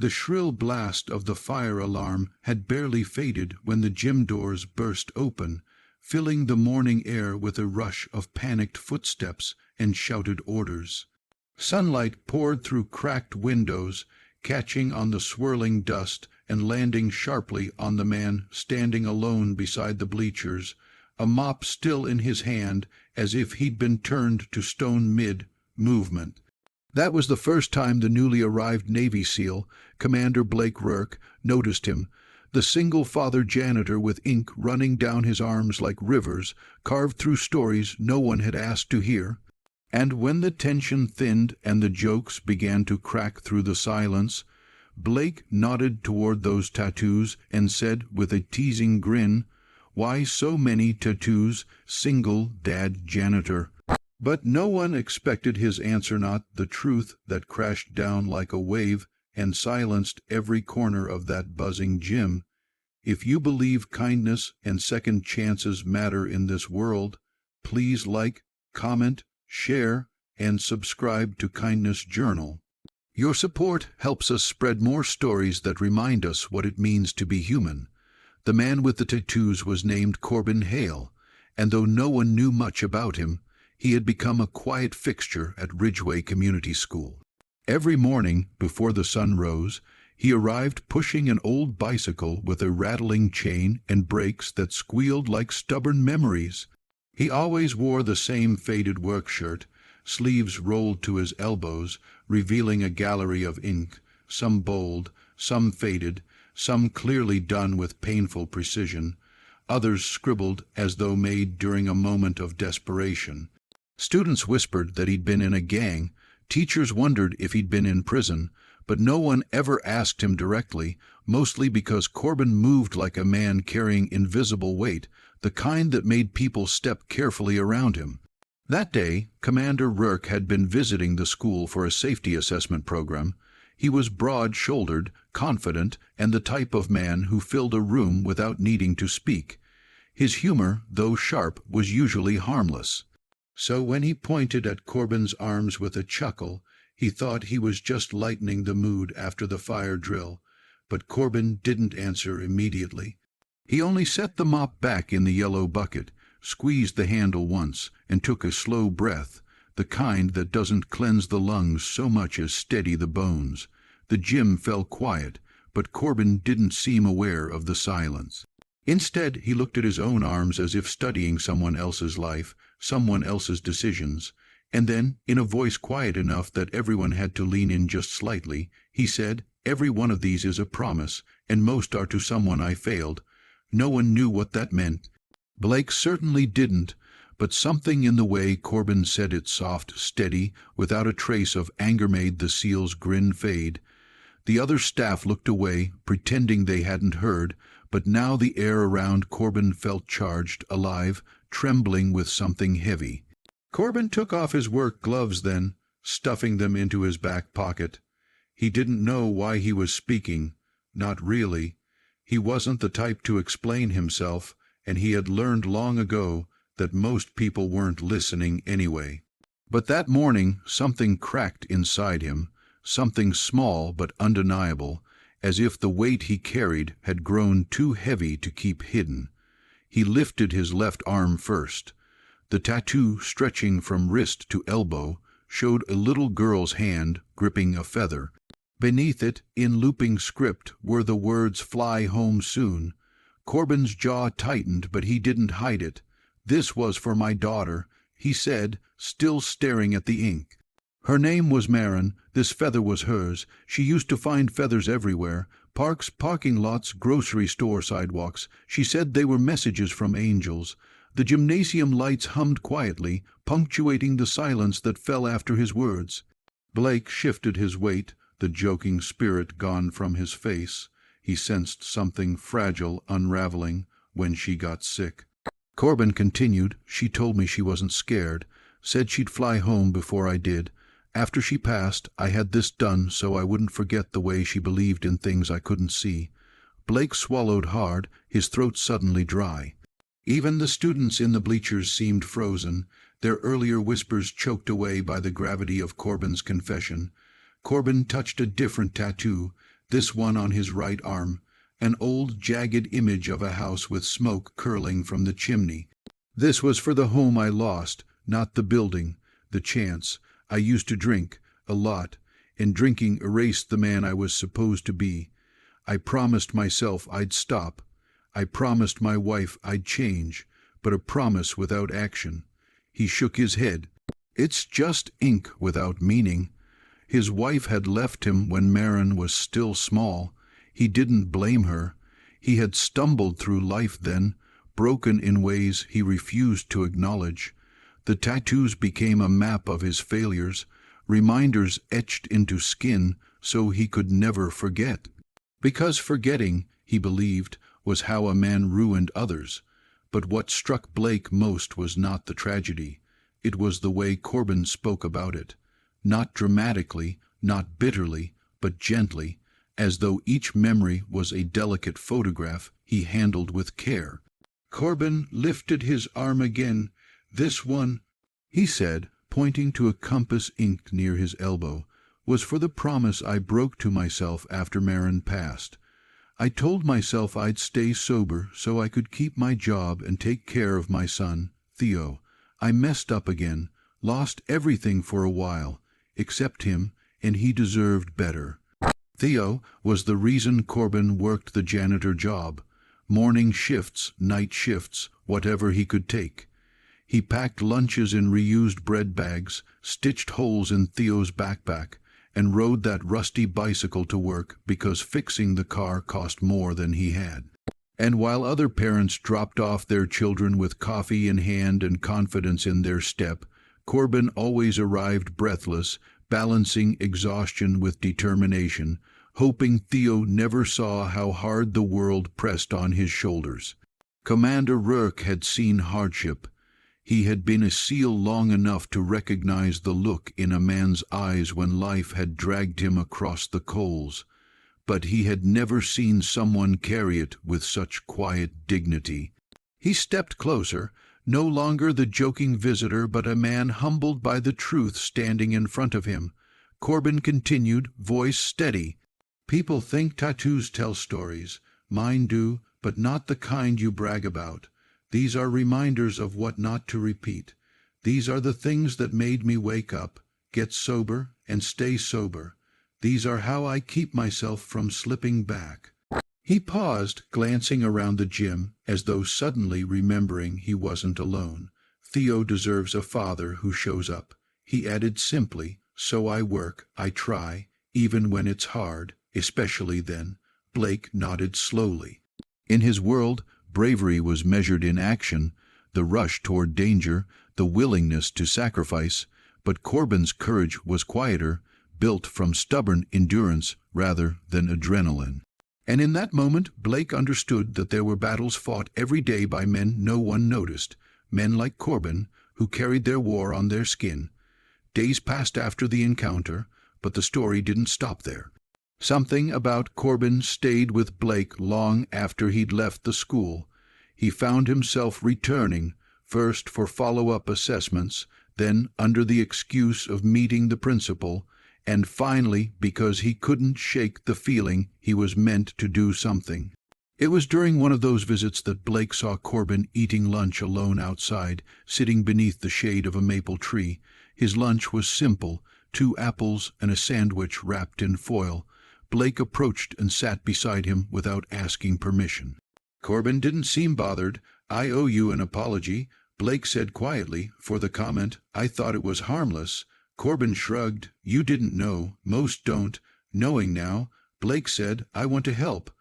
The shrill blast of the fire alarm had barely faded when the gym doors burst open, filling the morning air with a rush of panicked footsteps and shouted orders. Sunlight poured through cracked windows, catching on the swirling dust and landing sharply on the man standing alone beside the bleachers, a mop still in his hand, as if he'd been turned to stone mid-movement. That was the first time the newly arrived Navy SEAL, Commander Blake Rourke, noticed him, the single-father janitor with ink running down his arms like rivers, carved through stories no one had asked to hear. And when the tension thinned and the jokes began to crack through the silence, Blake nodded toward those tattoos and said with a teasing grin, "Why so many tattoos, single dad janitor?" But no one expected his answer, not the truth that crashed down like a wave and silenced every corner of that buzzing gym. If you believe kindness and second chances matter in this world, please like, comment, share, and subscribe to Kindness Journal. Your support helps us spread more stories that remind us what it means to be human. The man with the tattoos was named Corbin Hale, and though no one knew much about him, he had become a quiet fixture at Ridgeway Community School. Every morning, before the sun rose, he arrived pushing an old bicycle with a rattling chain and brakes that squealed like stubborn memories. He always wore the same faded work shirt, sleeves rolled to his elbows, revealing a gallery of ink, some bold, some faded, some clearly done with painful precision, others scribbled as though made during a moment of desperation. Students whispered that he'd been in a gang, teachers wondered if he'd been in prison, but no one ever asked him directly, mostly because Corbin moved like a man carrying invisible weight, the kind that made people step carefully around him. That day, Commander Rourke had been visiting the school for a safety assessment program. He was broad-shouldered, confident, and the type of man who filled a room without needing to speak. His humor, though sharp, was usually harmless. So when he pointed at Corbin's arms with a chuckle, he thought he was just lightening the mood after the fire drill. But Corbin didn't answer immediately. He only set the mop back in the yellow bucket, squeezed the handle once, and took a slow breath, the kind that doesn't cleanse the lungs so much as steady the bones. The gym fell quiet, but Corbin didn't seem aware of the silence. Instead, he looked at his own arms as if studying someone else's life, someone else's decisions, and then, in a voice quiet enough that everyone had to lean in just slightly, he said, "Every one of these is a promise, and most are to someone I failed." No one knew what that meant. Blake certainly didn't, but something in the way Corbin said it, soft, steady, without a trace of anger, made the SEAL's grin fade. The other staff looked away, pretending they hadn't heard, but now the air around Corbin felt charged, alive, trembling with something heavy. Corbin took off his work gloves then, stuffing them into his back pocket. He didn't know why he was speaking, not really. He wasn't the type to explain himself, and he had learned long ago that most people weren't listening anyway. But that morning something cracked inside him, something small but undeniable, as if the weight he carried had grown too heavy to keep hidden. He lifted his left arm first. The tattoo, stretching from wrist to elbow, showed a little girl's hand gripping a feather. Beneath it, in looping script, were the words "Fly home soon." Corbin's jaw tightened, but he didn't hide it. "This was for my daughter," he said, still staring at the ink. "Her name was Marin. This feather was hers. She used to find feathers everywhere. Parks, parking lots, grocery store sidewalks. She said they were messages from angels." The gymnasium lights hummed quietly, punctuating the silence that fell after his words. Blake shifted his weight, the joking spirit gone from his face. He sensed something fragile unraveling when she got sick. Corbin continued, "She told me she wasn't scared, said she'd fly home before I did. After she passed, I had this done so I wouldn't forget the way she believed in things I couldn't see." Blake swallowed hard, his throat suddenly dry. Even the students in the bleachers seemed frozen, their earlier whispers choked away by the gravity of Corbin's confession. Corbin touched a different tattoo, this one on his right arm, an old jagged image of a house with smoke curling from the chimney. This was for the home I lost, not the building, the chance. I used to drink, a lot, and drinking erased the man I was supposed to be. I promised myself I'd stop. I promised my wife I'd change, but a promise without action. He shook his head. It's just ink without meaning. His wife had left him when Marin was still small. He didn't blame her. He had stumbled through life then, broken in ways he refused to acknowledge. The tattoos became a map of his failures, reminders etched into skin so he could never forget. Because forgetting, he believed, was how a man ruined others. But what struck Blake most was not the tragedy. It was the way Corbin spoke about it. Not dramatically, not bitterly, but gently, as though each memory was a delicate photograph he handled with care. Corbin lifted his arm again. This one, he said, pointing to a compass inked near his elbow, was for the promise I broke to myself after Marin passed. I told myself I'd stay sober so I could keep my job and take care of my son, Theo. I messed up again, lost everything for a while, except him, and he deserved better. Theo was the reason Corbin worked the janitor job. Morning shifts, night shifts, whatever he could take. He packed lunches in reused bread bags, stitched holes in Theo's backpack, and rode that rusty bicycle to work because fixing the car cost more than he had. And while other parents dropped off their children with coffee in hand and confidence in their step, Corbin always arrived breathless, balancing exhaustion with determination, hoping Theo never saw how hard the world pressed on his shoulders. Commander Rourke had seen hardship. He had been a SEAL long enough to recognize the look in a man's eyes when life had dragged him across the coals, but he had never seen someone carry it with such quiet dignity. He stepped closer, no longer the joking visitor, but a man humbled by the truth standing in front of him. Corbin continued, voice steady. People think tattoos tell stories. Mine do, but not the kind you brag about. These are reminders of what not to repeat. These are the things that made me wake up, get sober, and stay sober. These are how I keep myself from slipping back. He paused, glancing around the gym, as though suddenly remembering he wasn't alone. Theo deserves a father who shows up. He added simply, so I work, I try, even when it's hard, especially then. Blake nodded slowly. In his world, bravery was measured in action, the rush toward danger, the willingness to sacrifice, but Corbin's courage was quieter, built from stubborn endurance rather than adrenaline. And in that moment, Blake understood that there were battles fought every day by men no one noticed, men like Corbin, who carried their war on their skin. Days passed after the encounter, but the story didn't stop there. Something about Corbin stayed with Blake long after he'd left the school. He found himself returning, first for follow-up assessments, then under the excuse of meeting the principal, and finally because he couldn't shake the feeling he was meant to do something. It was during one of those visits that Blake saw Corbin eating lunch alone outside, sitting beneath the shade of a maple tree. His lunch was simple, 2 apples and a sandwich wrapped in foil. Blake approached and sat beside him without asking permission. Corbin didn't seem bothered. I owe you an apology, Blake said quietly, for the comment. I thought it was harmless. Corbin shrugged. You didn't know. Most don't. Knowing now, Blake said, I want to help.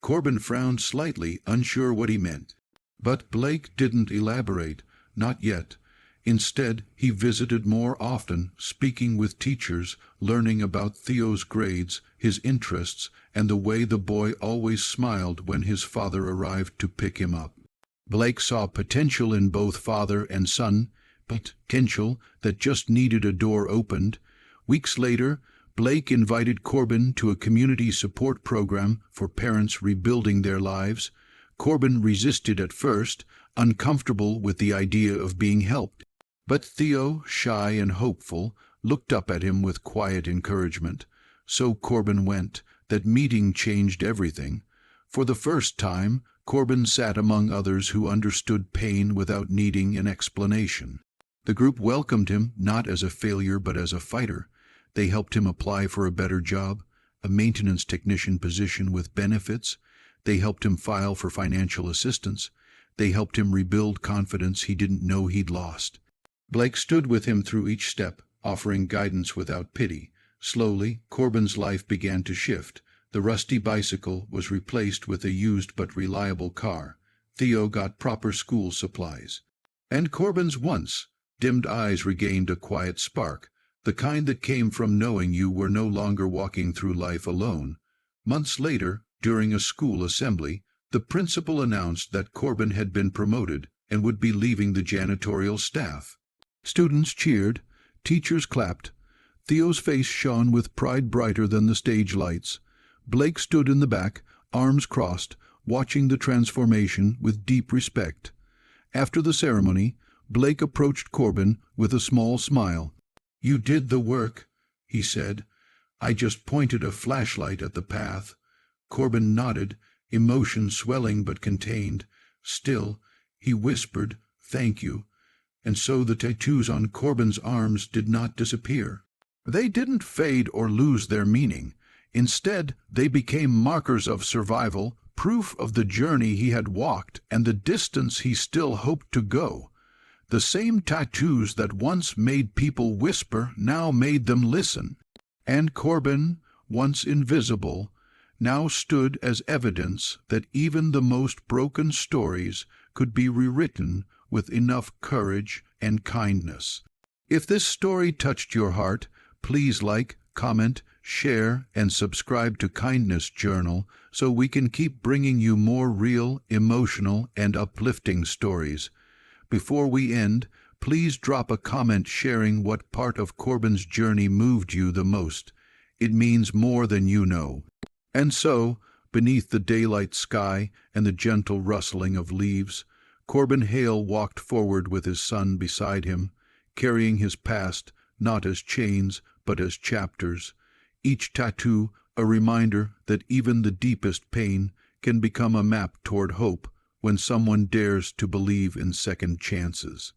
Corbin frowned slightly, unsure what he meant. But Blake didn't elaborate. Not yet. Instead, he visited more often, speaking with teachers, learning about Theo's grades, his interests, and the way the boy always smiled when his father arrived to pick him up. Blake saw potential in both father and son, potential that just needed a door opened. Weeks later, Blake invited Corbin to a community support program for parents rebuilding their lives. Corbin resisted at first, uncomfortable with the idea of being helped. But Theo, shy and hopeful, looked up at him with quiet encouragement. So Corbin went, That meeting changed everything. For the first time, Corbin sat among others who understood pain without needing an explanation. The group welcomed him not as a failure but as a fighter. They helped him apply for a better job, a maintenance technician position with benefits. They helped him file for financial assistance. They helped him rebuild confidence he didn't know he'd lost. Blake stood with him through each step, offering guidance without pity. Slowly, Corbin's life began to shift. The rusty bicycle was replaced with a used but reliable car. Theo got proper school supplies. And Corbin's once dimmed eyes regained a quiet spark, the kind that came from knowing you were no longer walking through life alone. Months later, during a school assembly, the principal announced that Corbin had been promoted and would be leaving the janitorial staff. Students cheered, teachers clapped. Theo's face shone with pride brighter than the stage lights. Blake stood in the back, arms crossed, watching the transformation with deep respect. After the ceremony, Blake approached Corbin with a small smile. "You did the work," he said. "I just pointed a flashlight at the path." Corbin nodded, emotion swelling but contained. Still, he whispered, "Thank you." And so the tattoos on Corbin's arms did not disappear. They didn't fade or lose their meaning. Instead, they became markers of survival, proof of the journey he had walked and the distance he still hoped to go. The same tattoos that once made people whisper now made them listen. And Corbin, once invisible, now stood as evidence that even the most broken stories could be rewritten with enough courage and kindness. If this story touched your heart, please like, comment, share, and subscribe to Kindness Journal so we can keep bringing you more real, emotional, and uplifting stories. Before we end, please drop a comment sharing what part of Corbin's journey moved you the most. It means more than you know. And so, beneath the daylight sky and the gentle rustling of leaves, Corbin Hale walked forward with his son beside him, carrying his past not as chains but as chapters, each tattoo a reminder that even the deepest pain can become a map toward hope when someone dares to believe in second chances.